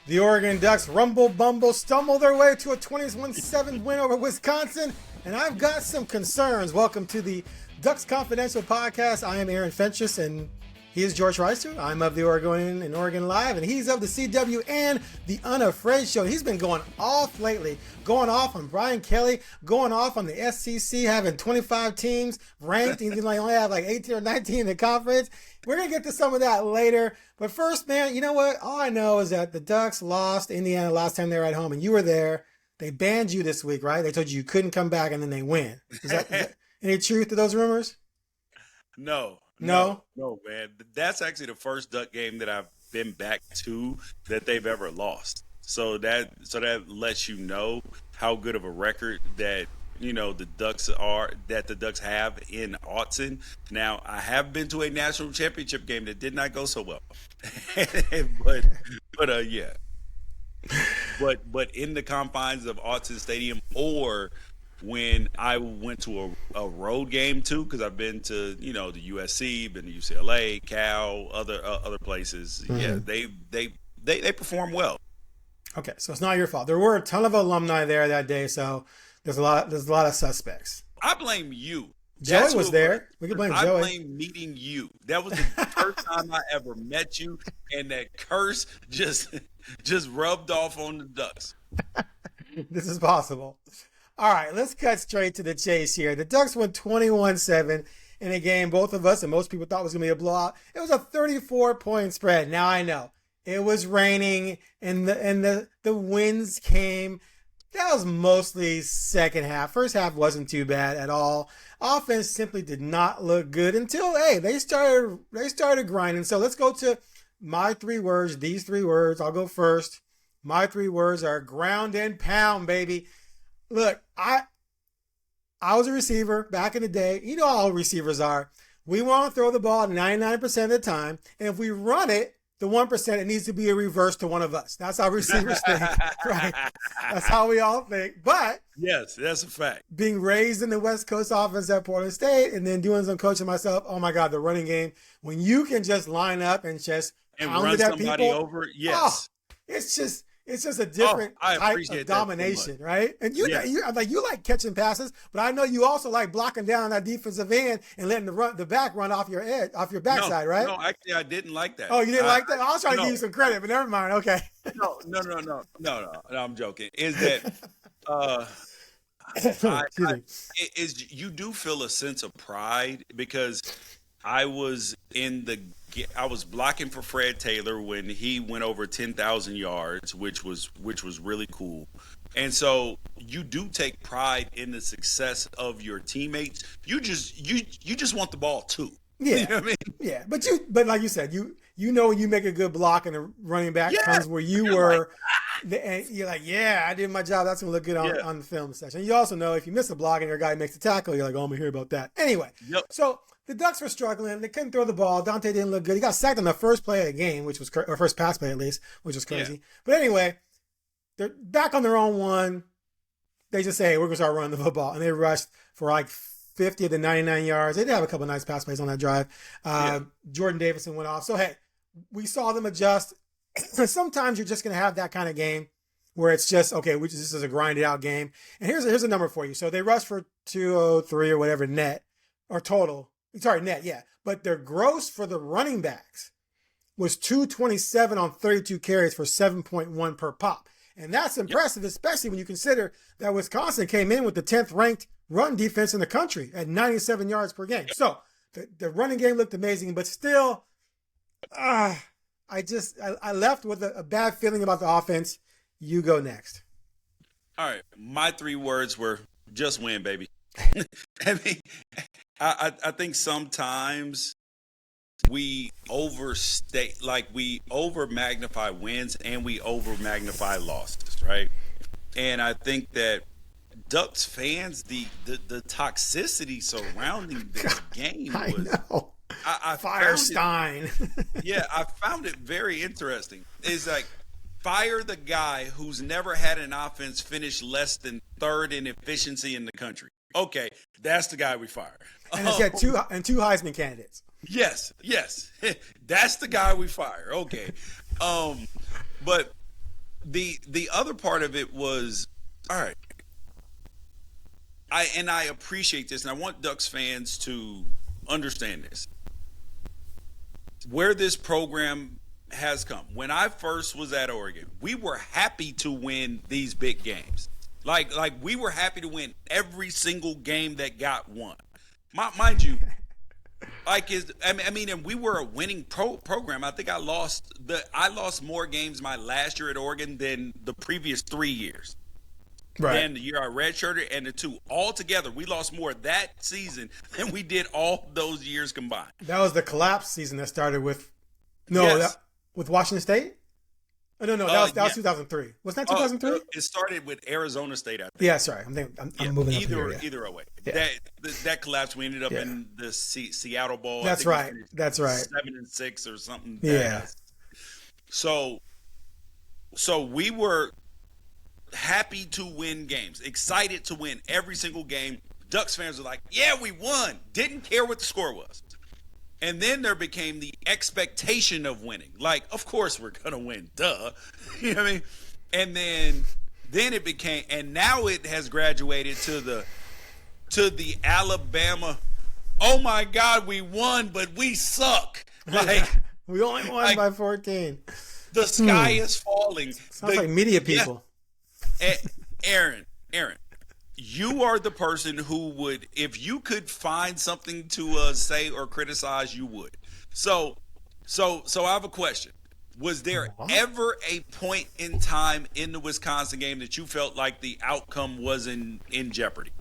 The Oregon Ducks rumble, bumble, stumble their way to a 21-7 win over Wisconsin, and I've got some concerns. Welcome to the Ducks Confidential Podcast. I am Aaron Fentress, and he is George Wrighster. I'm of the Oregonian and OregonLive, and he's of the CW and the Unafraid Show. He's been going off lately, going off on Brian Kelly, going off on the SEC, having 25 teams ranked. He's only have like 18 or 19 in the conference. We're going to get to some of that later. But first, man, you know what? All I know is that the Ducks lost Indiana last time they were at home, and you were there. They banned you this week, right? They told you couldn't come back, and then they win. Is that any truth to those rumors? No, man. That's actually the first Duck game that I've been back to that they've ever lost. So that lets you know how good of a record that the Ducks have in Autzen. Now, I have been to a national championship game that did not go so well, but in the confines of Autzen Stadium, or when I went to a road game too, because I've been to the USC, been to UCLA, Cal, other places. Mm-hmm. Yeah, they perform well. Okay, so it's not your fault. There were a ton of alumni there that day, so there's a lot of suspects. I blame you. Joey was there. We can blame Joey. I blame meeting you. That was the first time I ever met you, and that curse just rubbed off on the Ducks. This is possible. All right, let's cut straight to the chase here. The Ducks won 21-7 in a game both of us and most people thought was going to be a blowout. It was a 34-point spread. Now I know it was raining and the winds came. That was mostly second half. First half wasn't too bad at all. Offense simply did not look good until they started grinding. So let's go to my 3 words. These 3 words. I'll go first. My 3 words are ground and pound, baby. Look, I was a receiver back in the day. You know how all receivers are. We want to throw the ball 99% of the time, and if we run it, the 1%, it needs to be a reverse to one of us. That's how receivers think, right? That's how we all think. But yes, that's a fact. Being raised in the West Coast offense at Portland State and then doing some coaching myself, oh my God, the running game, when you can just line up and just run somebody over, yes. It's just a different type of domination, so right? And you like catching passes, but I know you also like blocking down that defensive end and letting the back run off your backside, right? No, actually, I didn't like that. Oh, you didn't like that? I was trying to give you some credit, but never mind. Okay. No, I'm joking. Is that you do feel a sense of pride because I was blocking for Fred Taylor when he went over 10,000 yards, which was really cool. And so you do take pride in the success of your teammates. You just want the ball too. Yeah. You know what I mean? Yeah. But like you said, you when you make a good block and the running back comes where you were, and you're like, yeah, I did my job. That's going to look good on the film session. You also know if you miss a block and your guy makes a tackle, you're like, oh, I'm going to hear about that. Anyway, So the Ducks were struggling. They couldn't throw the ball. Dante didn't look good. He got sacked on the first play of the game, or first pass play at least, which was crazy. Yeah. But anyway, they're back on their own one. They just say, hey, we're going to start running the football. And they rushed for like 50 to 99 yards. They did have a couple of nice pass plays on that drive. Jordan Davidson went off. So, hey, we saw them adjust. Sometimes you're just going to have that kind of game where it's just, okay, this is a grinded out game. And here's a number for you. So they rushed for 203 or whatever net or total. Sorry, net, yeah. But their gross for the running backs was 227 on 32 carries for 7.1 per pop. And that's impressive, especially when you consider that Wisconsin came in with the 10th ranked run defense in the country at 97 yards per game. So the running game looked amazing, but still, I left with a bad feeling about the offense. You go next. All right. My 3 words were just win, baby. I mean, I think sometimes we overstate, like we over-magnify wins and we over-magnify losses, right? And I think that Ducks fans, the toxicity surrounding this game was... I know. I Firestein. I found it very interesting. It's like, fire the guy who's never had an offense finish less than 3rd in efficiency in the country. Okay, that's the guy we fire. And it's got two Heisman candidates. Yes. That's the guy we fire. Okay. But the other part of it was, all right, I appreciate this, and I want Ducks fans to understand this. Where this program has come. When I first was at Oregon, we were happy to win these big games. Like we were happy to win every single game that got won. Mind you, and we were a winning program. I think I lost more games my last year at Oregon than the previous 3 years. Right. Than the year I redshirted, and the two altogether, we lost more that season than we did all those years combined. That was the collapse season that started with with Washington State. Oh, no, that was 2003. Wasn't that 2003? It started with Arizona State, I think. Yeah, sorry, I'm moving either way. Yeah. That collapse, we ended up in the Seattle Bowl. That's right. 7-6 or something. Yeah. So we were happy to win games, excited to win every single game. Ducks fans were like, yeah, we won. Didn't care what the score was. And then there became the expectation of winning. Like, of course we're going to win, duh. You know what I mean? And then it became, and now it has graduated to the Alabama, oh my God, we won, but we suck. Like, we only won by 14. The sky is falling. Sounds like media people. Aaron, you are the person who would, if you could find something to say or criticize, you would. So I have a question. Was there ever a point in time in the Wisconsin game that you felt like the outcome was in jeopardy?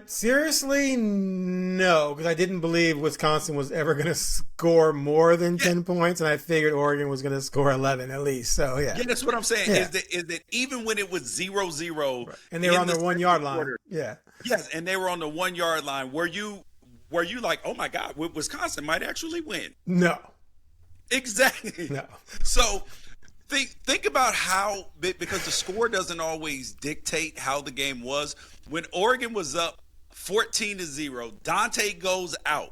Seriously, no, because I didn't believe Wisconsin was ever going to score more than 10 points, and I figured Oregon was going to score 11 at least. So yeah, that's what I'm saying. Yeah. Is that even when it was 0-0, right, and they were on the 1 yard line, yes, and they were on the 1 yard line, were you like, oh my God, Wisconsin might actually win? No, exactly. No. So. Think about how, because the score doesn't always dictate how the game was. When Oregon was up 14-0, Dante goes out.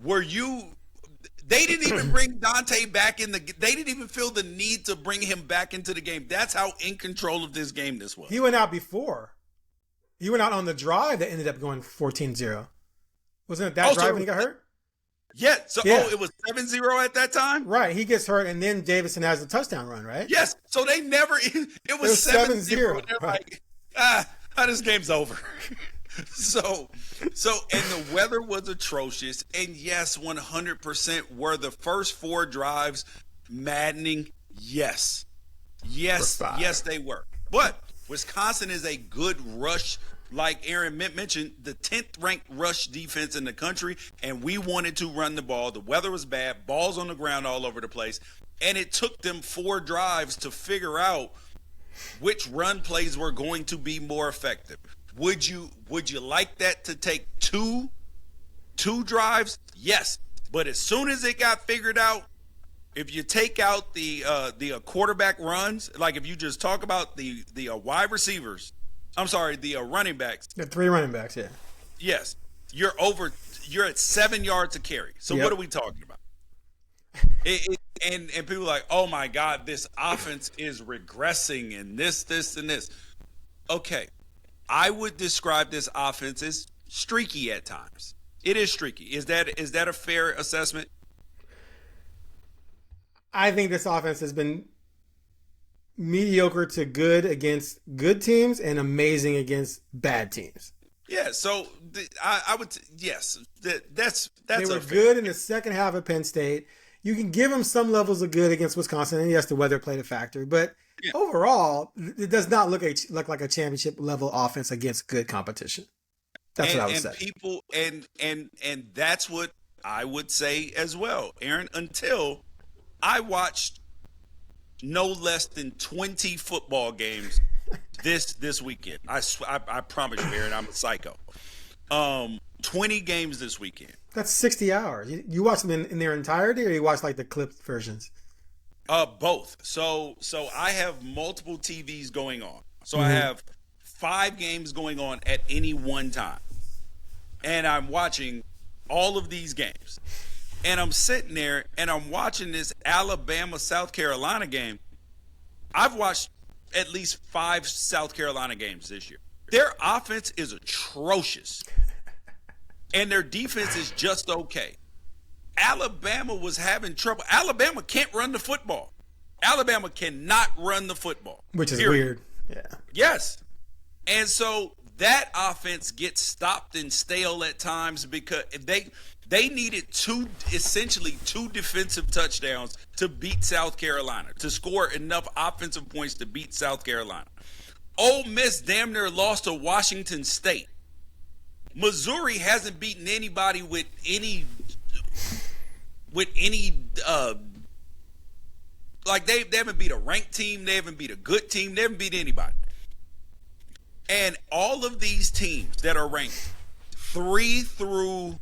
They didn't even bring Dante back they didn't even feel the need to bring him back into the game. That's how in control of this game this was. He went out before. He went out on the drive that ended up going 14-0. Wasn't it that drive when he got hurt? Yeah, it was 7-0 at that time? Right, he gets hurt, and then Davidson has the touchdown run, right? Yes, so they never, it was 7-0. They're right. Like, this game's over. So, and the weather was atrocious, and yes, 100% were the first 4 drives maddening? Yes, they were. But Wisconsin is a good rush. Like Aaron mentioned, the 10th ranked rush defense in the country, and we wanted to run the ball. The weather was bad, balls on the ground all over the place, and it took them 4 drives to figure out which run plays were going to be more effective. Would you like that to take two drives? Yes, but as soon as it got figured out, if you take out the quarterback runs, like if you just talk about the wide receivers. I'm sorry, the running backs. The 3 running backs, yeah. Yes. You're at 7 yards to carry. So What are we talking about? And people are like, oh my God, this offense is regressing and this, and this. Okay. I would describe this offense as streaky at times. It is streaky. Is that a fair assessment? I think this offense has been mediocre to good against good teams and amazing against bad teams. Yeah, so I would yes, that's they were good in the second half of Penn State. You can give them some levels of good against Wisconsin, and yes, the weather played a factor, but overall, it does not look like a championship level offense against good competition. That's what I would say. People and that's what I would say as well, Aaron. Until I watched no less than 20 football games this weekend. I promise you, Aaron, I'm a psycho. 20 games this weekend. That's 60 hours. You watch them in their entirety, or you watch like the clipped versions? Both. So I have multiple TVs going on. So I have 5 games going on at any one time, and I'm watching all of these games. And I'm sitting there and I'm watching this Alabama-South Carolina game. I've watched at least 5 South Carolina games this year. Their offense is atrocious. And their defense is just okay. Alabama was having trouble. Alabama can't run the football. Alabama cannot run the football. Which is weird. Yeah. Yes. And so that offense gets stopped and stale at times because they needed essentially two defensive touchdowns to beat South Carolina, to score enough offensive points to beat South Carolina. Ole Miss damn near lost to Washington State. Missouri hasn't beaten anybody with any like they haven't beat a ranked team, they haven't beat a good team, they haven't beat anybody. And all of these teams that are ranked 3 through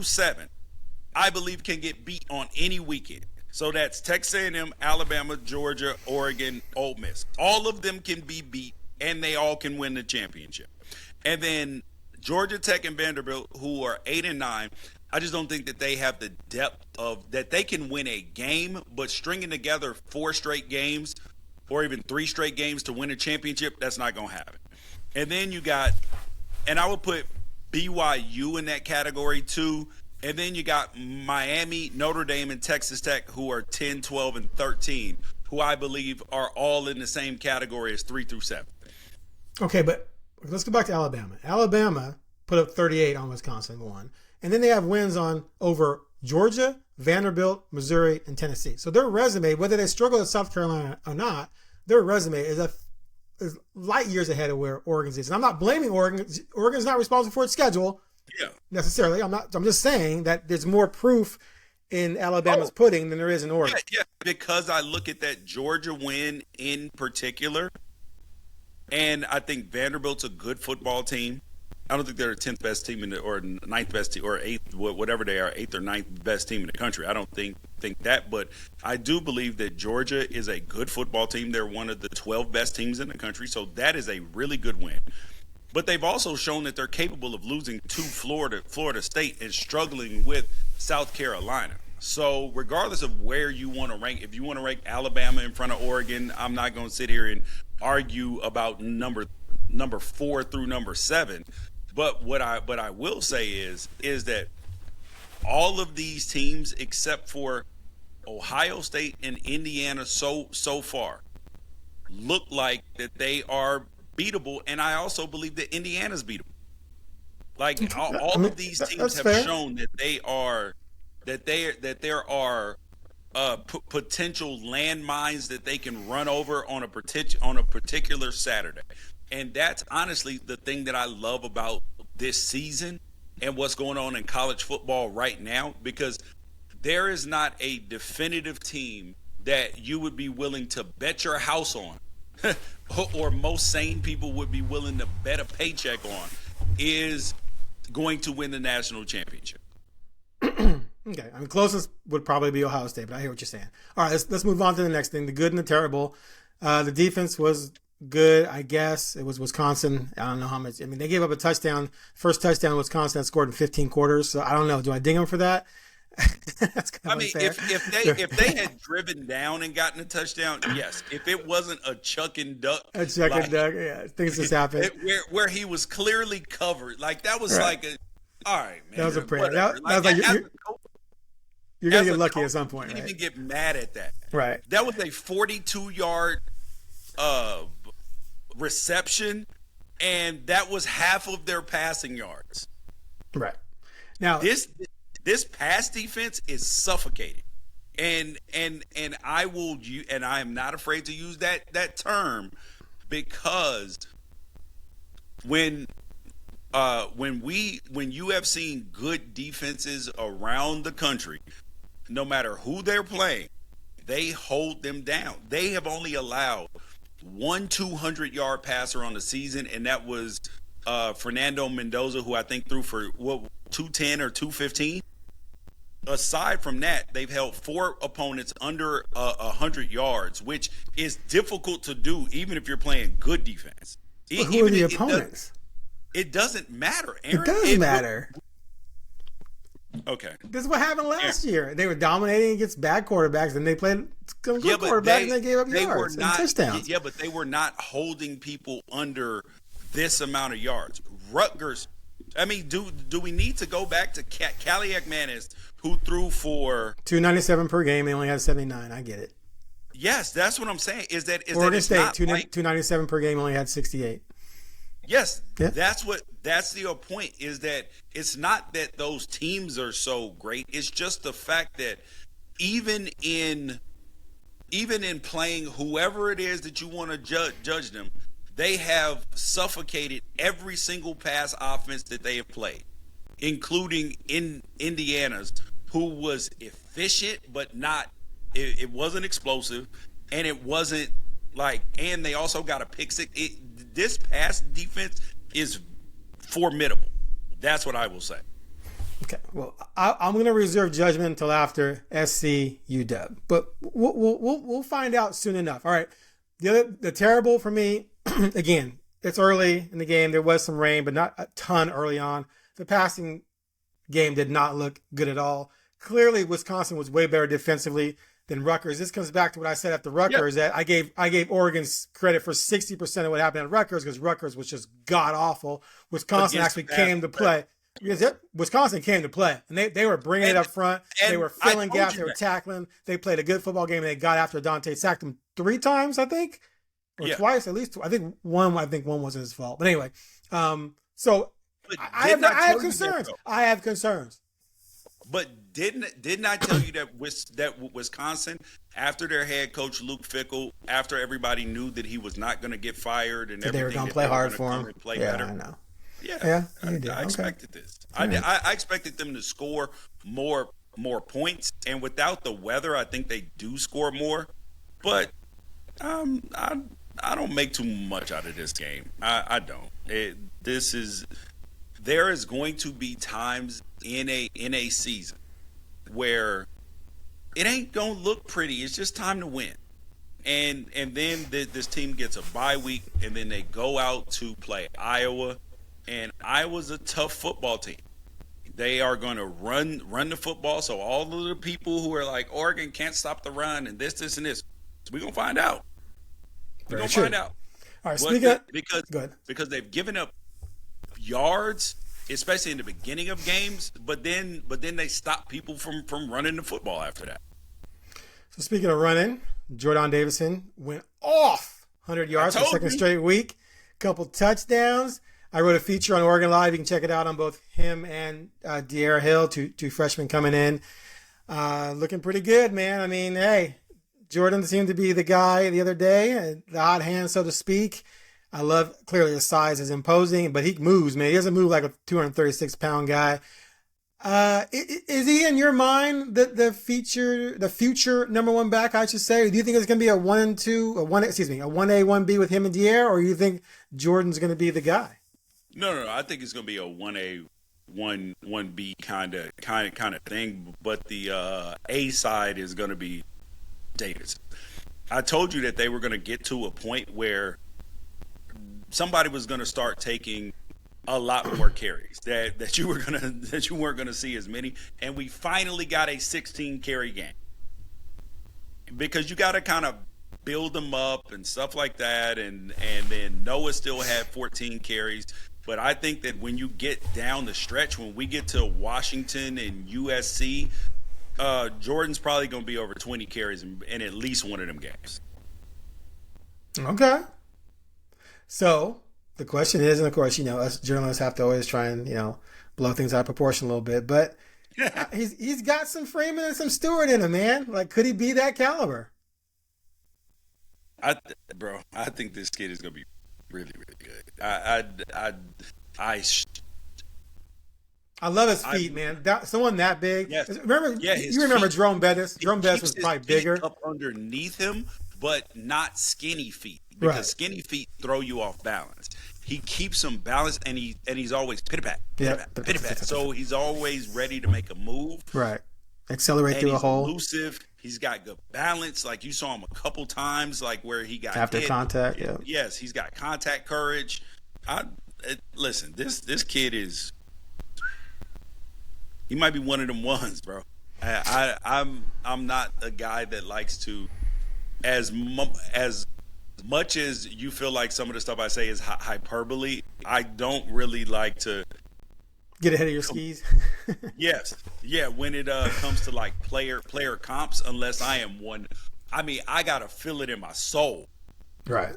7, I believe can get beat on any weekend. So that's Texas A&M, Alabama, Georgia, Oregon, Ole Miss. All of them can be beat, and they all can win the championship. And then Georgia Tech and Vanderbilt, who are 8 and 9, I just don't think that they have the depth of that they can win a game, but stringing together 4 straight games or even 3 straight games to win a championship, that's not going to happen. And then you got, and I would put BYU in that category too. And then you got Miami, Notre Dame, and Texas Tech, who are 10, 12, and 13, who I believe are all in the same category as 3 through 7. Okay, but let's go back to Alabama. Alabama put up 38 on Wisconsin, won. And then they have wins over Georgia, Vanderbilt, Missouri, and Tennessee. So their resume, whether they struggle at South Carolina or not, their resume is light years ahead of where Oregon's is. And I'm not blaming Oregon. Oregon's not responsible for its schedule necessarily. I'm just saying that there's more proof in Alabama's pudding than there is in Oregon. Yeah, because I look at that Georgia win in particular, and I think Vanderbilt's a good football team. I don't think they're the 10th best team or 9th best team or 8th, whatever they are, 8th or 9th best team in the country. I don't think that, but I do believe that Georgia is a good football team. They're one of the 12 best teams in the country, so that is a really good win. But they've also shown that they're capable of losing to Florida State and struggling with South Carolina. So regardless of where you want to rank, if you want to rank Alabama in front of Oregon, I'm not going to sit here and argue about number 4 through number 7. But what I will say is that all of these teams except for Ohio State and Indiana so far look like that they are beatable, and I also believe that Indiana's beatable. Like all of these teams have shown that there are potential landmines that they can run over on a particular Saturday. And that's honestly the thing that I love about this season and what's going on in college football right now, because there is not a definitive team that you would be willing to bet your house on or most sane people would be willing to bet a paycheck on is going to win the national championship. Okay, I mean, closest would probably be Ohio State, but I hear what you're saying. All right, let's move on to the next thing, the good and the terrible. The defense was good, I guess. It was Wisconsin. I don't know how much. I mean, they gave up a touchdown. First touchdown Wisconsin had scored in 15 quarters. So I don't know. Do I ding them for that? That's kind of unfair. If they had driven down and gotten a touchdown, yes. If it wasn't a chuck and duck, yeah, things just happen. Where he was clearly covered, like that was like a. All right, man. That was a prayer. That was like you're gonna get lucky at some point. You can't even get mad at that. Right. That was a 42-yard reception, and that was half of their passing yards. Right. Now this pass defense is suffocating, and I am not afraid to use that term, because when you have seen good defenses around the country, no matter who they're playing, they hold them down. They have only allowed one 200-yard passer on the season, and that was Fernando Mendoza, who I think threw for 210 or 215. Aside from that, they've held 4 opponents under 100 yards, which is difficult to do even if you're playing good defense. But who are the opponents? It doesn't matter, Aaron. It does matter. Okay. This is what happened last year. They were dominating against bad quarterbacks, and they played good quarterbacks, and they gave up yards and touchdowns. Yeah, but they were not holding people under this amount of yards. Rutgers. I mean, do we need to go back to Caliac Manis, who threw for 297 per game? They only had 79. I get it. Yes, that's what I'm saying. Oregon State 297 per game, only had 68. Yes, yeah. That's the point, is that it's not that those teams are so great. It's just the fact that even in playing whoever it is that you want to judge them, they have suffocated every single pass offense that they have played, including in Indiana's, who was efficient but not. It wasn't explosive, and it wasn't like. And they also got a pick six. This pass defense is formidable. That's what I will say. Okay, well, I'm going to reserve judgment until after SC UW, but we'll find out soon enough. All right, the terrible for me, again, it's early in the game. There was some rain, but not a ton early on. The passing game did not look good at all. Clearly, Wisconsin was way better defensively than Rutgers. This comes back to what I said after Rutgers, that I gave Oregon's credit for 60% of what happened at Rutgers, because Rutgers was just god awful. Wisconsin actually came to play. Wisconsin came to play, and they were bringing it up front. They were filling gaps. They were tackling. They played a good football game, and they got after Dante. Sacked him 3 times, I think, or twice at least. I think one wasn't his fault. But anyway, so I have concerns. I have concerns. But didn't I tell you that Wisconsin, after their head coach Luke Fickell, after everybody knew that he was not going to get fired and they were going to play hard for him, play better. I know. Yeah, I expected this. I expected them to score more points, and without the weather, I think they do score more. But I don't make too much out of this game. I don't. There is going to be times in a season where it ain't gonna look pretty. It's just time to win, and then this team gets a bye week, and then they go out to play Iowa, and Iowa's a tough football team. They are going to run the football. So all of the people who are like, Oregon can't stop the run and this and this, we're gonna find out. We're gonna find out. All right, because they've given up yards, especially in the beginning of games, but then they stop people from running the football after that. So speaking of running, Jordan Davidson went off 100 yards for the second straight week, couple touchdowns. I wrote a feature on OregonLive. You can check it out on both him and De'Ara Hill, two freshmen coming in. Looking pretty good, man. I mean, hey, Jordan seemed to be the guy the other day, the hot hand, so to speak. I love, clearly his size is imposing, but he moves, man. He doesn't move like a 236-pound guy. Is he, in your mind, the future number one back, I should say? Or do you think it's going to be a 1A, 1B with him and De'Ara, or do you think Jordan's going to be the guy? No. I think it's going to be a 1A, 1B kind of thing, but the A side is going to be Davidson. I told you that they were going to get to a point where somebody was going to start taking a lot more carries, that you weren't going to see as many, and we finally got a 16 carry game, because you got to kind of build them up and stuff like that, and then Noah still had 14 carries. But I think that when you get down the stretch, when we get to Washington and USC, Jordan's probably going to be over 20 carries in at least one of them games. Okay. So the question is, and of course, us journalists have to always try and, blow things out of proportion a little bit, but he's got some Freeman and some Stewart in him, man. Like, could he be that caliber? I think this kid is going to be really, really good. I love his feet, man. Someone that big. Yes. Remember Jerome Bettis? Jerome Bettis was probably bigger. Up underneath him, but not skinny feet, because skinny feet throw you off balance. He keeps them balanced, and he's always pit-a-pat. So he's always ready to make a move. Right. Accelerate through a hole. He's elusive. He's got good balance. Like, you saw him a couple times, like where he got after hit. Contact. Yeah. Yes, he's got contact courage. Listen, this kid is. He might be one of them ones, bro. I'm not a guy that likes to, as much as you feel like some of the stuff I say is hyperbole, I don't really like to get ahead of your skis. Yes. Yeah, when it comes to like player comps, unless I am one. I mean, I got to feel it in my soul. Right.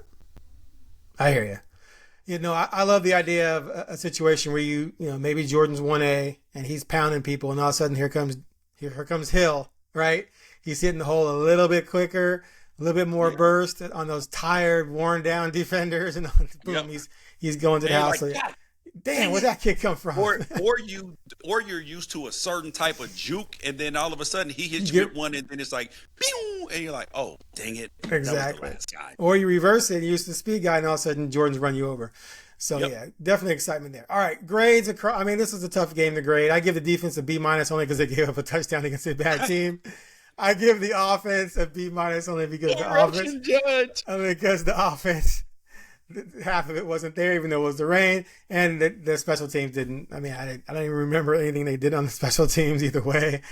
I hear you. You know, I love the idea of a situation where you know, maybe Jordan's 1A and he's pounding people, and all of a sudden here comes Hill, right? He's hitting the hole a little bit quicker, a little bit more burst on those tired, worn down defenders, and boom, he's going to the house. Like, damn, where'd that kick come from? Or you're used to a certain type of juke, and then all of a sudden he hits you with one, and then it's like, pew, and you're like, oh, dang it. Exactly. That was the last guy. Or you reverse it and use the speed guy, and all of a sudden Jordan's run you over. So, yeah, definitely excitement there. All right, grades across. I mean, this is a tough game to grade. I give the defense a B- only because they gave up a touchdown against a bad team. I give the offense a B- only because the offense, half of it wasn't there, even though it was the rain, and the special teams didn't. I mean, I don't even remember anything they did on the special teams either way.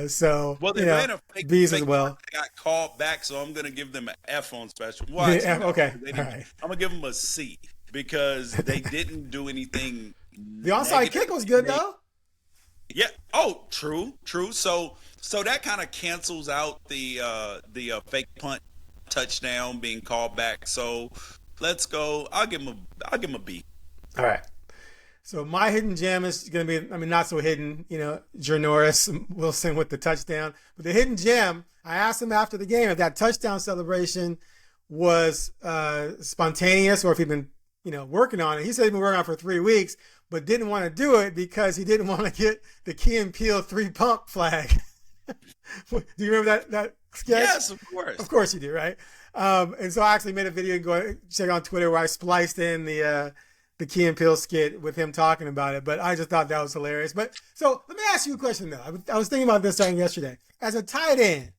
So, well, they ran a fake B's as well. They got called back, so I'm going to give them an F on special. Okay, all right. I'm going to give them a C because they didn't do anything. The onside kick was good though. Yeah. Oh, true. So that kind of cancels out the fake punt touchdown being called back. So let's go. I'll give him a B. All right. So my hidden gem is going to be, I mean, not so hidden, you know, Janoris Wilson with the touchdown. But the hidden gem, I asked him after the game if that touchdown celebration was spontaneous or if he'd been, you know, working on it. He said he'd been working on it for 3 weeks, but didn't want to do it because he didn't want to get the Key and Peele 3-pump flag. Do you remember that sketch? Yes, of course. Of course you do, right? And so I actually made a video and go check on Twitter where I spliced in the Key and Peele skit with him talking about it. But I just thought that was hilarious. But so let me ask you a question though. I was thinking about this starting yesterday. As a tight end,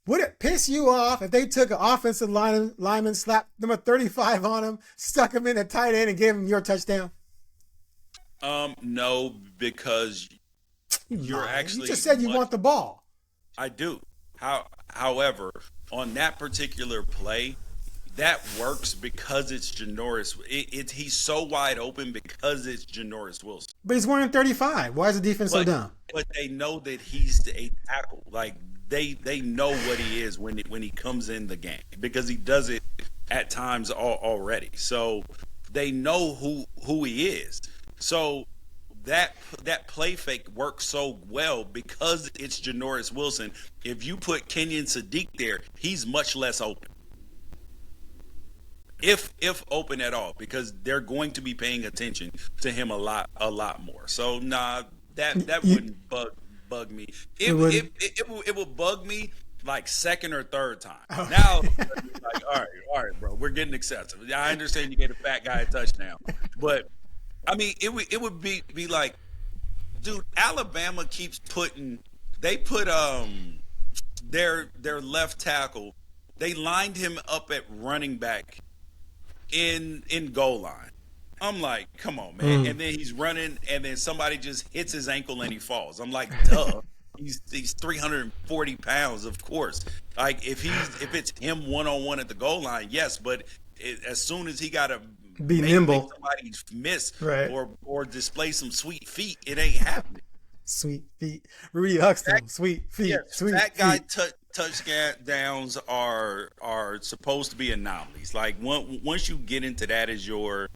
would it piss you off if they took an offensive lineman, slapped number 35 on him, stuck him in a tight end, and gave him your touchdown? No, because you're actually. You just said you want the ball. I do. However, on that particular play, that works because it's Janoris. He's so wide open because it's Janoris Wilson. But he's wearing 35. Why is the defense so dumb? But they know that he's a tackle. Like they know what he is when he comes in the game because he does it at times already. So they know who he is. So that play fake works so well because it's Janoris Wilson. If you put Kenyon Sadiq there, he's much less open. If open at all, because they're going to be paying attention to him a lot more. So that wouldn't bug me. It would bug me like second or third time. Oh. Now, like, all right, bro, we're getting excessive. I understand you get a fat guy a touchdown, but I mean, it would be like, dude, Alabama keeps putting. They put their left tackle. They lined him up at running back in goal line. I'm like, come on, man. And then he's running, and then somebody just hits his ankle and he falls. I'm like, duh. He's 340 pounds, of course. Like if it's him one-on-one at the goal line, yes. But as soon as he got to be nimble, make somebody miss, right, or display some sweet feet, it ain't happening. Sweet feet, Rudy Huxton, sweet feet, yeah, sweet that guy feet. Touchdowns are supposed to be anomalies. Like once you get into that as your,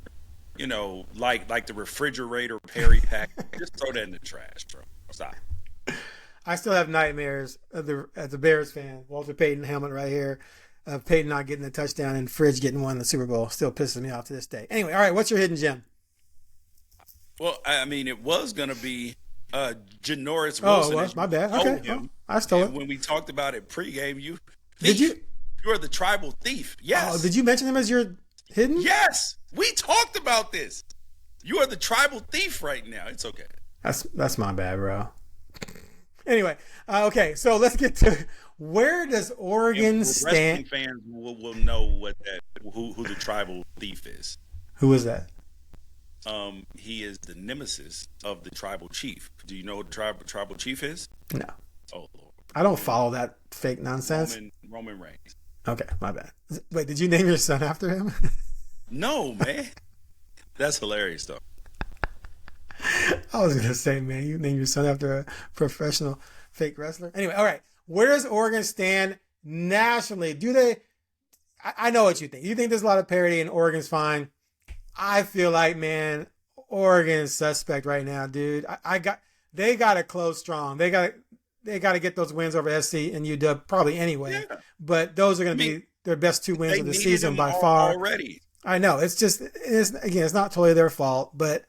you know, like the refrigerator Perry pack, just throw that in the trash, bro. Stop. I still have nightmares as a Bears fan. Walter Payton helmet right here. Payton not getting a touchdown and Fridge getting one in the Super Bowl still pisses me off to this day. Anyway, all right, what's your hidden gem? Well, I mean, it was going to be Janoris Wilson. Oh, well, my bad. Okay, well, I stole it. When we talked about it pregame, you are the tribal thief. Yes. Oh, did you mention him as your hidden? Yes, we talked about this. You are the tribal thief right now. It's okay. That's my bad, bro. Anyway, okay, so let's get to where does Oregon stand? Fans will know who the tribal thief is. Who is that? he is the nemesis of the tribal chief. Do you know what the tribal chief is? No. Oh, Lord. I don't follow that fake nonsense. Roman Reigns. Okay, my bad. Wait, did you name your son after him? No, man. That's hilarious, though. I was going to say, man, you named your son after a professional fake wrestler. Anyway, all right. Where does Oregon stand nationally? Do they... I know what you think. You think there's a lot of parity and Oregon's fine. I feel like, man, Oregon's suspect right now, dude. They got to close strong. They got to get those wins over SC and UW probably anyway. Yeah. But those are going to be their best 2 wins of the season by far. Already. I know. It's not totally their fault, but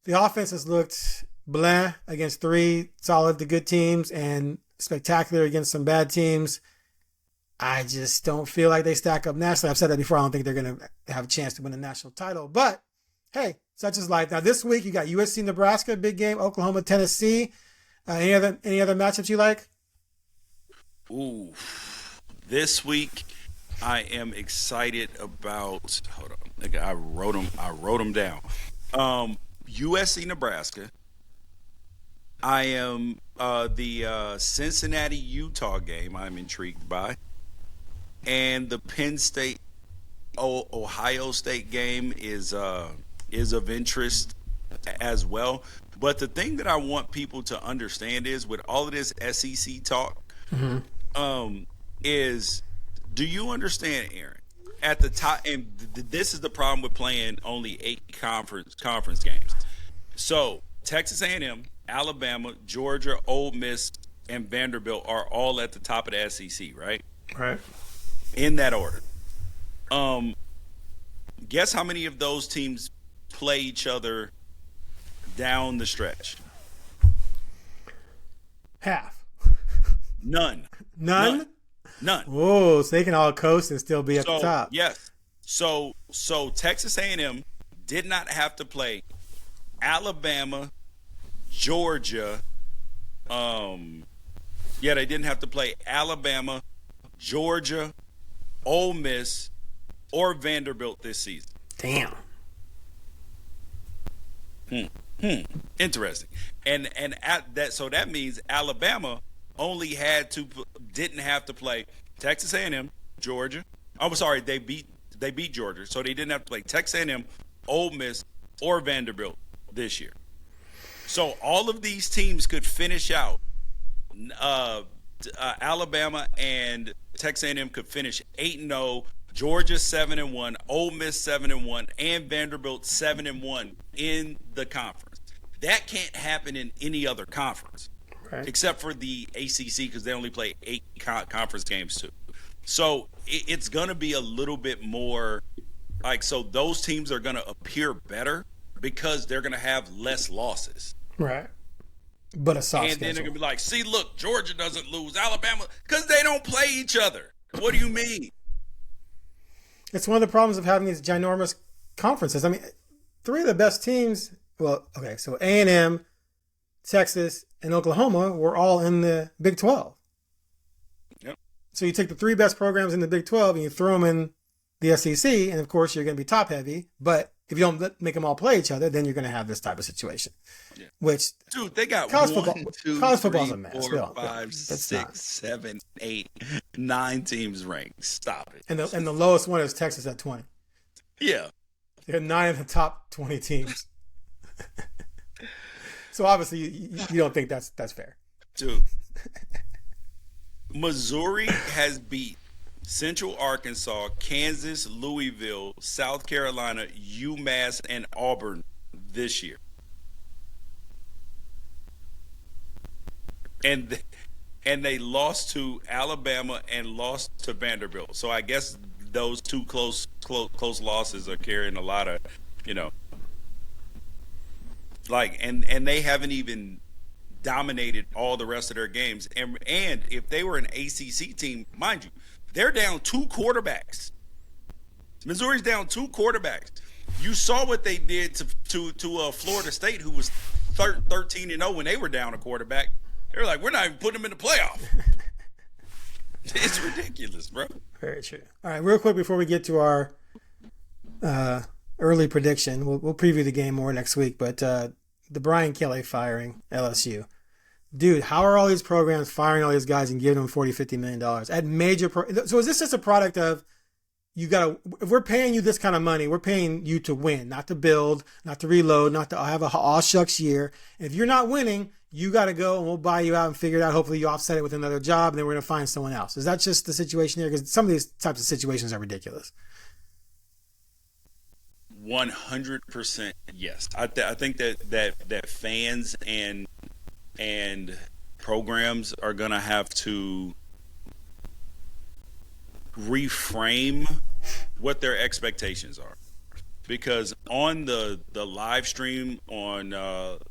the offense has looked blah against 3 solid to good teams and spectacular against some bad teams. I just don't feel like they stack up nationally. I've said that before. I don't think they're going to have a chance to win a national title. But, hey, such is life. Now, this week, you got USC, Nebraska, big game, Oklahoma, Tennessee. Any other matchups you like? Ooh. This week, I am excited about – hold on. I wrote them down. USC, Nebraska. I am the Cincinnati, Utah game I'm intrigued by. And the Penn State, Ohio State game is of interest as well. But the thing that I want people to understand is with all of this SEC talk, is do you understand, Aaron? At the top, and this is the problem with playing only 8 conference games. So Texas A&M, Alabama, Georgia, Ole Miss, and Vanderbilt are all at the top of the SEC, right? Right. In that order. Guess how many of those teams play each other down the stretch? Half. None. None? None. Whoa, so they can all coast and still be at the top. Yes. So Texas A&M did not have to play Alabama, Georgia. They didn't have to play Alabama, Georgia, Ole Miss, or Vanderbilt this season. Damn. Interesting. And at that, so that means Alabama only didn't have to play Texas A&M, Georgia. I'm sorry, they beat Georgia, so they didn't have to play Texas A&M, Ole Miss, or Vanderbilt this year. So all of these teams could finish out. Alabama and Texas A&M could finish 8-0, Georgia 7-1, Ole Miss 7-1, and Vanderbilt 7-1 in the conference. That can't happen in any other conference, right? Except for the ACC because they only play 8 conference games too. So it's going to be a little bit more so those teams are going to appear better because they're going to have less losses. Right. But a soft schedule. Then they're going to be like, see, look, Georgia doesn't lose. Alabama, because they don't play each other. What do you mean? It's one of the problems of having these ginormous conferences. I mean, 3 of the best teams, well, okay, so A&M, Texas, and Oklahoma were all in the Big 12. Yep. So you take the 3 best programs in the Big 12 and you throw them in the SEC, and of course you're going to be top heavy, but if you don't make them all play each other, then you're going to have this type of situation. Yeah. Which, dude, they got college 1, football, 2, college 3, football's a mess. 4, 5, 6, 7, 8, 9 teams ranked. Stop it. And the lowest one is Texas at 20. Yeah, they have 9 of the top 20 teams. So obviously you don't think that's fair, dude. Missouri has beat Central Arkansas, Kansas, Louisville, South Carolina, UMass, and Auburn this year. And they lost to Alabama and lost to Vanderbilt. So I guess those 2 close losses are carrying a lot of, and they haven't even dominated all the rest of their games. And if they were an ACC team, mind you, they're down 2 quarterbacks. Missouri's down 2 quarterbacks. You saw what they did to Florida State, who was 13-0 when they were down a quarterback. They were like, we're not even putting them in the playoff. It's ridiculous, bro. Very true. All right, real quick before we get to our early prediction. We'll preview the game more next week, but the Brian Kelly firing LSU. Dude, how are all these programs firing all these guys and giving them $40-50 million at major so is this just a product of if we're paying you this kind of money, we're paying you to win, not to build, not to reload, not to have a all shucks year. And if you're not winning, you got to go and we'll buy you out and figure it out. Hopefully you offset it with another job and then we're going to find someone else. Is that just the situation here? Because some of these types of situations are ridiculous. 100% yes. I think that fans and programs are going to have to reframe what their expectations are, because on the live stream on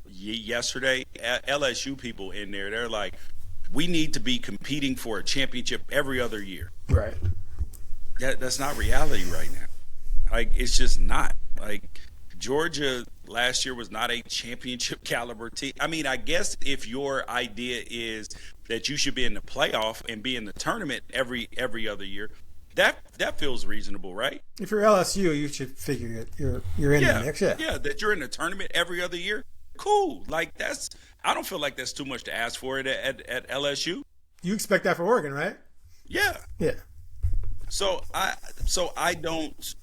yesterday, LSU people in there, they're like, we need to be competing for a championship every other year. Right. That's not reality right now. Like, it's just not. Like, Georgia last year was not a championship caliber team. I mean, I guess if your idea is that you should be in the playoff and be in the tournament every other year, that feels reasonable, right? If you're LSU, you should figure you're in the mix. Yeah, that you're in the tournament every other year. Cool. Like, I don't feel like that's too much to ask for it at LSU. You expect that for Oregon, right? Yeah. Yeah. So I don't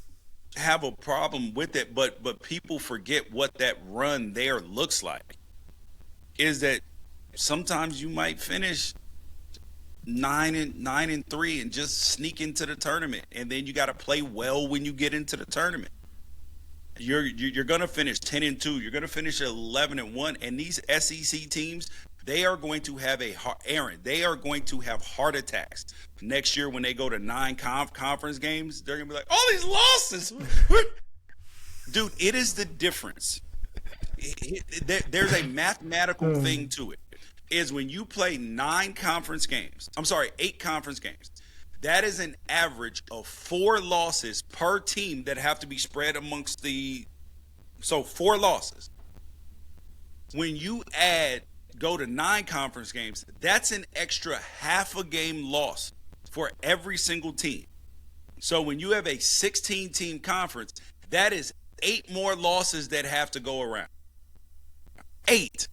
have a problem with it, but people forget what that run there looks like. Is that sometimes you might finish 9-3 and just sneak into the tournament, and then you got to play well when you get into the tournament. You're going to finish 10-2. You're going to finish 11-1, and these SEC teams, they are going to have they are going to have heart attacks next year when they go to 9 conference games. They're going to be like, all these losses. Dude, it is the difference. There's a mathematical thing to it. Is when you play 8 conference games, that is an average of 4 losses per team that have to be spread amongst 4 losses. When you go to 9 conference games, that's an extra half a game loss for every single team. So when you have a 16-team conference, that is 8 more losses that have to go around. 8.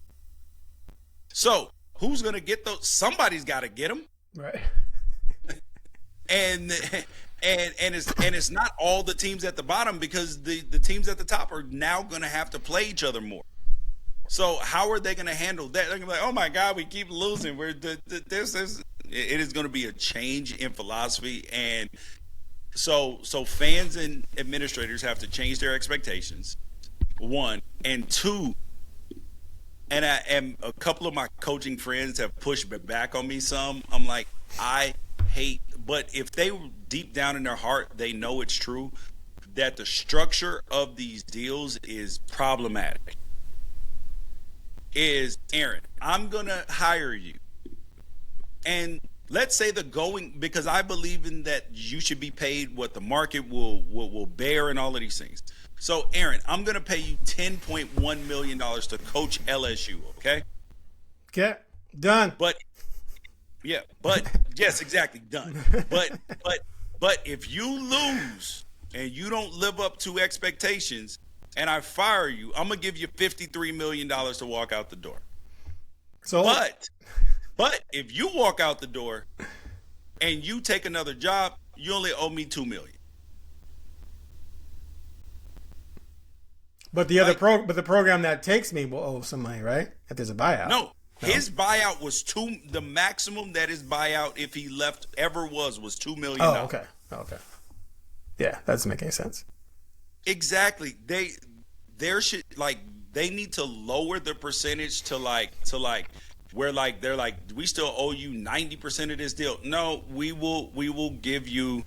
So who's going to get those? Somebody's got to get them. Right. And it's not all the teams at the bottom, because the teams at the top are now going to have to play each other more. So how are they going to handle that? They're going to be like, oh my God, we keep losing. It is going to be a change in philosophy. And so fans and administrators have to change their expectations, 1. And 2, and a couple of my coaching friends have pushed back on me some. I'm like, I hate, but if they deep down in their heart, they know it's true, that the structure of these deals is problematic. Is, Aaron, I'm going to hire you. And let's say because I believe in that you should be paid what the market will bear and all of these things. So, Aaron, I'm going to pay you $10.1 million to coach LSU, okay? Okay, done. But yes, exactly, done. But if you lose and you don't live up to expectations and I fire you, I'm going to give you $53 million to walk out the door. So, but if you walk out the door and you take another job, you only owe me $2 million. But the program that takes me will owe some money, right? If there's a buyout. No. His buyout was the maximum that his buyout, if he left, ever was $2 million. Oh, okay. Yeah, that doesn't make any sense. Exactly. They need to lower the percentage to where they're like, we still owe you 90% of this deal. No, we will give you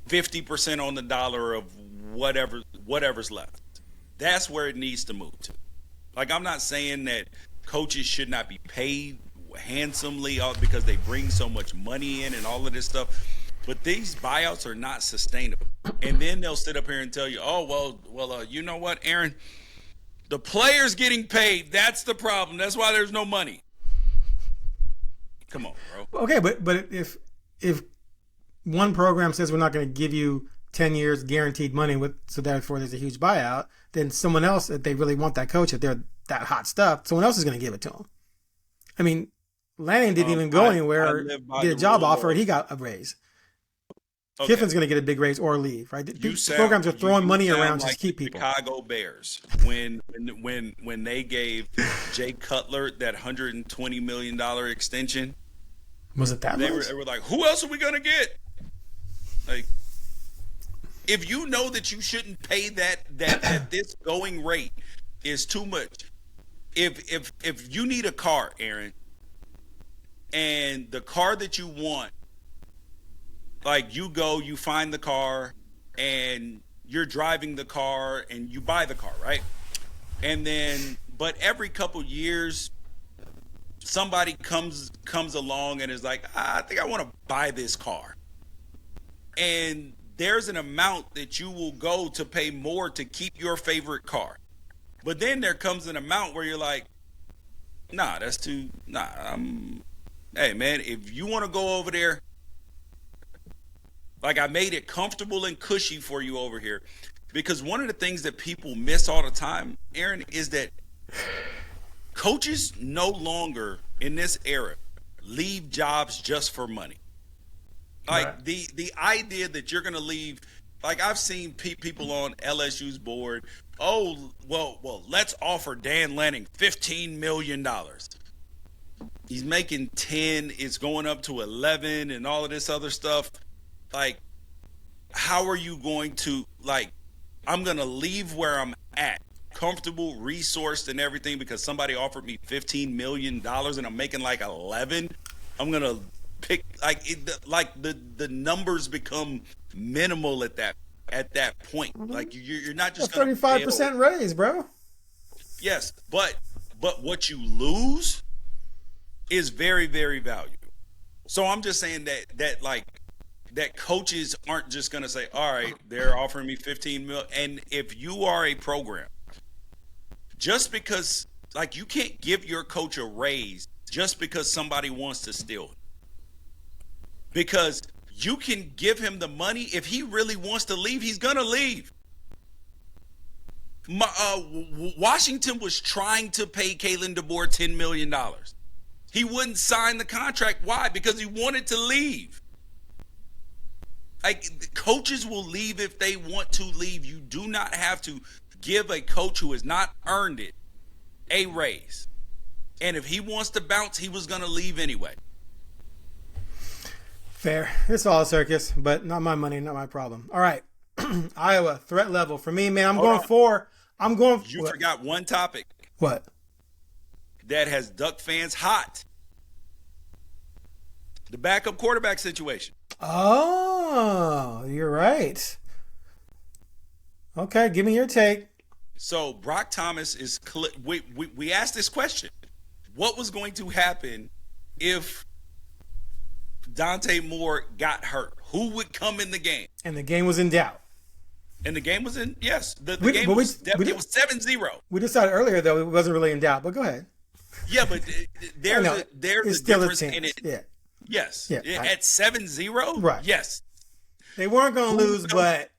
50% on the dollar of whatever's left. That's where it needs to move to. Like, I'm not saying that coaches should not be paid handsomely because they bring so much money in and all of this stuff, but these buyouts are not sustainable. And then they'll sit up here and tell you, oh, well, you know what, Aaron? The players getting paid, that's the problem. That's why there's no money. Come on, bro. Okay, but if one program says we're not going to give you 10 years guaranteed money so therefore there's a huge buyout, then someone else, if they really want that coach, if they're that hot stuff, someone else is going to give it to them. I mean, Lanning didn't even go anywhere or get a job offer, and he got a raise. Okay. Kiffin's going to get a big raise or leave, right? Programs are throwing money around just to keep people. Chicago Bears, when they gave Jay Cutler that $120 million extension. Was it that much? They were like, who else are we going to get? Like, if you know that you shouldn't pay that this going rate is too much. If you need a car, Aaron, and the car that you want, like you find the car and you're driving the car and you buy the car, right? And then, but every couple years, somebody comes along and is like, I think I want to buy this car. And there's an amount that you will go to pay more to keep your favorite car. But then there comes an amount where you're like, nah, that's too, hey man, if you want to go over there, like I made it comfortable and cushy for you over here. Because one of the things that people miss all the time, Aaron, is that coaches no longer in this era leave jobs just for money. Like right. the idea that you're going to leave, like I've seen people on LSU's board, oh, well, let's offer Dan Lanning $15 million. He's making 10, it's going up to 11 and all of this other stuff. Like, how are you going to, like, I'm going to leave where I'm at, comfortable, resourced and everything because somebody offered me $15 million and I'm making like 11. I'm going to pick, the numbers become minimal at that point. Mm-hmm. Like you're not just a 35% raise, bro. Yes, but what you lose is very, very valuable. So I'm just saying that coaches aren't just going to say, all right, they're offering me $15 million. And if you are a program, just because, like, you can't give your coach a raise just because somebody wants to steal it. Because you can give him the money. If he really wants to leave, he's going to leave. Washington was trying to pay Kalen DeBoer $10 million. He wouldn't sign the contract. Why? Because he wanted to leave. Like, coaches will leave if they want to leave. You do not have to give a coach who has not earned it a raise. And if he wants to bounce, he was going to leave anyway. Fair. It's all a circus, but not my money, not my problem. All right. Iowa, threat level. For me, man, You forgot one topic. What? That has Duck fans hot. The backup quarterback situation. Oh, you're right. Okay, give me your take. So Brock Thomas is we asked this question. What was going to happen if Dante Moore got hurt? Who would come in the game? And the game was in doubt. And the game was in, yes. The game was 7-0. We decided earlier, though, it wasn't really in doubt, but go ahead. Yeah, but there's a difference in it. Yeah. Yes. Yeah, at 7-0? Right. Yes. They weren't going to lose, but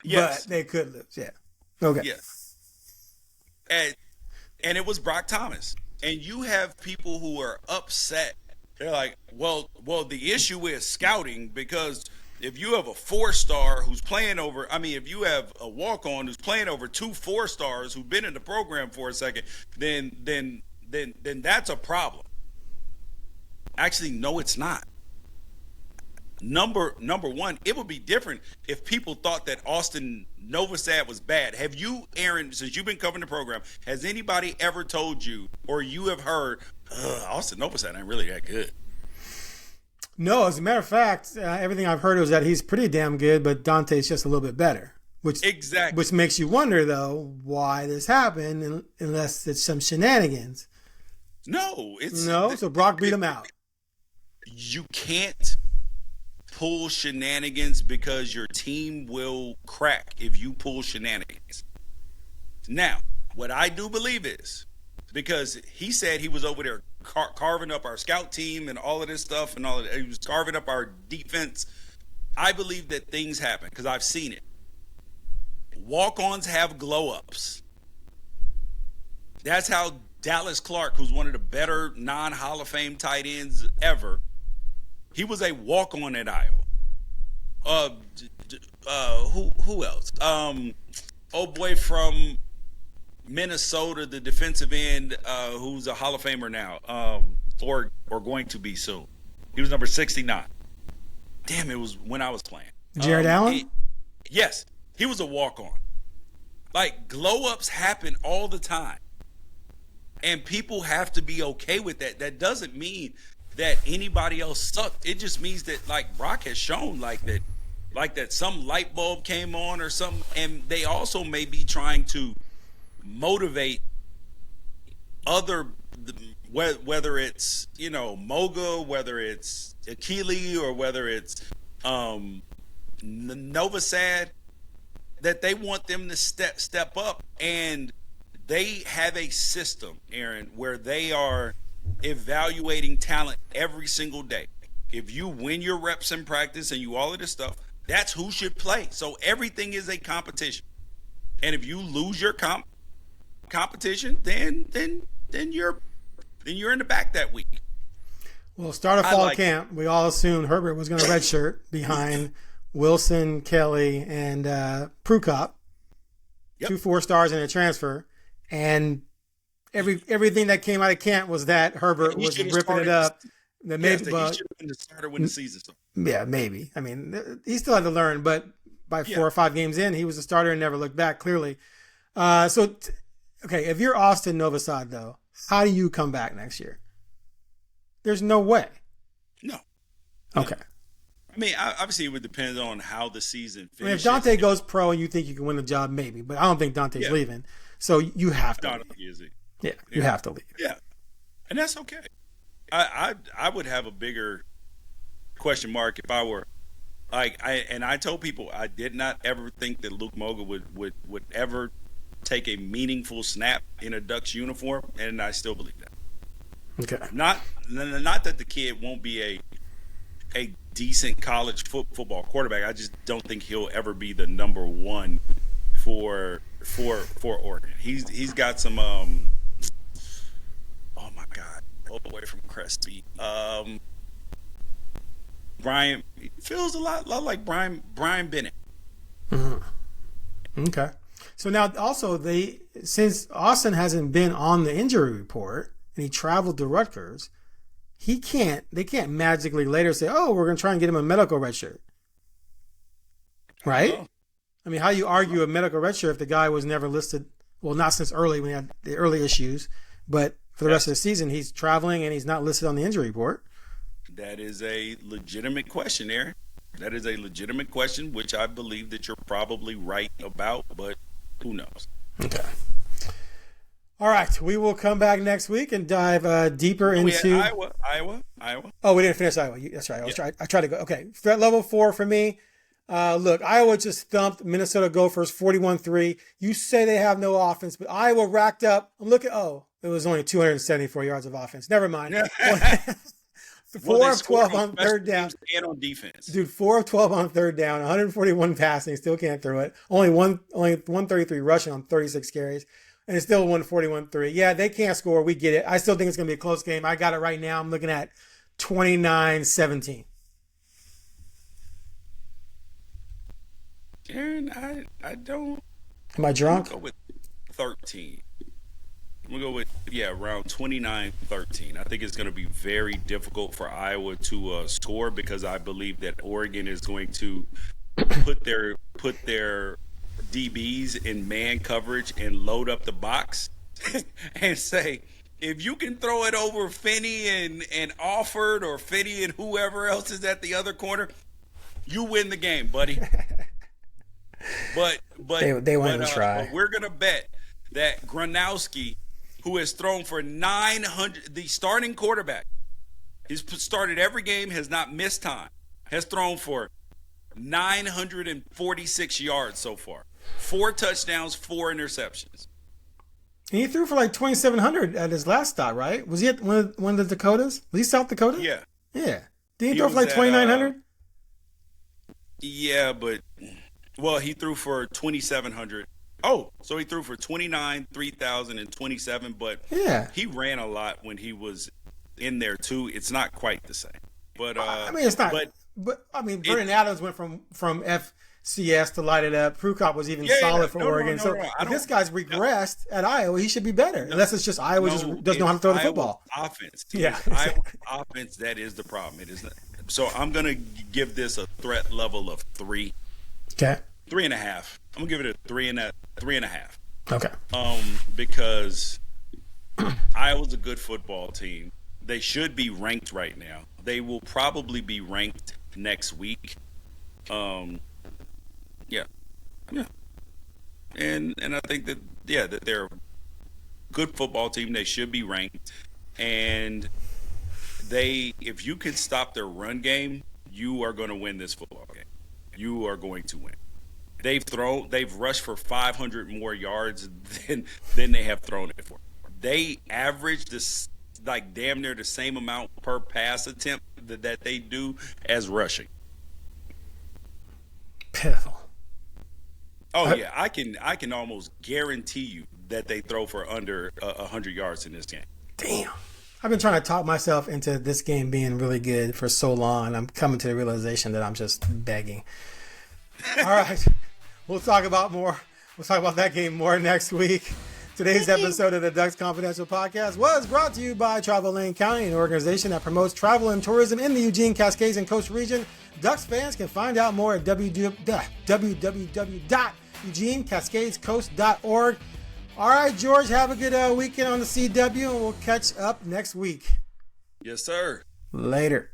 they could lose. Yeah. Okay. Yeah. And it was Brock Thomas. And you have people who are upset. They're like, well, the issue is scouting, because if you have a 4-star who's playing over, if you have a walk-on who's playing over 2 4-stars who've been in the program for a second, then that's a problem. Actually, no, it's not. Number one, it would be different if people thought that Austin Novasad was bad. Have you, Aaron, since you've been covering the program, has anybody ever told you, or you have heard, Austin Novasad ain't really that good? No, as a matter of fact, everything I've heard is that he's pretty damn good, but Dante's just a little bit better. Which makes you wonder, though, why this happened, unless it's some shenanigans. No, so Brock beat him out. You can't pull shenanigans because your team will crack if you pull shenanigans. Now, what I do believe is, because he said he was over there carving up our scout team and all of this stuff and all of that, he was carving up our defense. I believe that things happen because I've seen it. Walk-ons have glow-ups. That's how Dallas Clark, who's one of the better non-Hall of Fame tight ends ever, he was a walk-on at Iowa. Who else? Old boy from Minnesota, the defensive end, who's a Hall of Famer now, or going to be soon. He was number 69. Damn, it was when I was playing. Jared Allen? Yes, he was a walk-on. Like, glow-ups happen all the time. And people have to be okay with that. That doesn't mean that anybody else sucked. It just means that, like, Brock has shown, like that some light bulb came on or something. And they also may be trying to motivate other, whether it's, you know, Moga, whether it's Akili, or whether it's Novasad, that they want them to step up. And they have a system, Aaron, where they are evaluating talent every single day. If you win your reps in practice and you all of this stuff, that's who should play. So everything is a competition. And if you lose your competition, then you're in the back that week. Well, start of fall camp, we all assumed Herbert was going to redshirt behind Wilson, Kelly, and Prukop. Yep. 2 4-stars and a transfer. And everything that came out of camp was that Herbert was ripping it up. He should have been the starter when the season started. Yeah, maybe. I mean, he still had to learn, but by 4 or 5 games in, he was a starter and never looked back, clearly. Okay, if you're Austin Novasad, though, how do you come back next year? There's no way. No. Okay. I mean, obviously, it would depend on how the season finishes. I mean, if Dante goes pro and you think you can win the job, maybe. But I don't think Dante's leaving. So you have to leave. Is he? Yeah, you have to leave. Yeah, and that's okay. I would have a bigger question mark if I were I told people I did not ever think that Luke Moga would ever take a meaningful snap in a Ducks uniform, and I still believe that. Okay. Not that the kid won't be a decent college football quarterback. I just don't think he'll ever be the number one for Oregon. He's got some oh my God, all the way from Crespi. Brian feels a lot like Brian Bennett. Mm-hmm. Okay. So now also since Austin hasn't been on the injury report and he traveled to Rutgers, they can't magically later say, oh, we're going to try and get him a medical redshirt. Right? I mean, how do you argue a medical redshirt if the guy was never listed? Well, not since early when he had the early issues, but for the rest of the season, he's traveling and he's not listed on the injury report. That is a legitimate question, Aaron. That is a legitimate question, which I believe that you're probably right about, but who knows? Okay. All right. We will come back next week and dive deeper into Iowa. Oh, we didn't finish Iowa. That's right. I tried to go. Okay. Threat level 4 for me. Look, Iowa just thumped Minnesota Gophers 41-3. You say they have no offense, but Iowa racked up. It was only 274 yards of offense. Never mind. 4 of 12 on third down. And on defense. Dude, 4 of 12 on third down, 141 passing, still can't throw it. Only 133 rushing on 36 carries, and it's still 141-3. Yeah, they can't score. We get it. I still think it's going to be a close game. I got it right now. I'm looking at 29-17. Aaron, I don't. Am I drunk? I'm going to go with 13. I'm going to go with, around 29-13. I think it's going to be very difficult for Iowa to score because I believe that Oregon is going to put their DBs in man coverage and load up the box and say, if you can throw it over Finney and Alford or Finney and whoever else is at the other corner, you win the game, buddy. But they won't even try. But we're gonna bet that Gronowski, who has thrown for 900, the starting quarterback, he's started every game, has not missed time, has thrown for 946 yards so far, 4 touchdowns, 4 interceptions. And he threw for like 2,700 at his last stop, right? Was he at one of the Dakotas? Was he South Dakota? Yeah. Did he throw for like 2,900? Yeah, but he threw for 2,700. Oh, so he threw for 29, 3,000, and 27. But yeah, he ran a lot when he was in there too. It's not quite the same. But I mean, it's not. But I mean, Vernon Adams went from FCS to light it up. Prukop was even solid for Oregon. So if this guy's regressed at Iowa, he should be better. Unless it's just Iowa just doesn't know how to throw the football. Offense. Yeah, Iowa offense. That is the problem. It is not. So I'm gonna give this a threat level of 3. Okay. 3.5. I'm gonna give it a 3.5. Okay. Because Iowa's a good football team. They should be ranked right now. They will probably be ranked next week. Yeah. And I think that that they're a good football team. They should be ranked. And if you can stop their run game, you are going to win this football game. You are going to win. They've rushed for 500 more yards than they have thrown it for. They average this like damn near the same amount per pass attempt that they do as rushing. Pitiful. Oh yeah, I can almost guarantee you that they throw for under 100 yards in this game. Damn. I've been trying to talk myself into this game being really good for so long, and I'm coming to the realization that I'm just begging. All right. We'll talk about that game more next week. Today's episode of the Ducks Confidential Podcast was brought to you by Travel Lane County, an organization that promotes travel and tourism in the Eugene, Cascades, and Coast region. Ducks fans can find out more at www.eugenecascadescoast.org. All right, George, have a good weekend on the CW, and we'll catch up next week. Yes, sir. Later.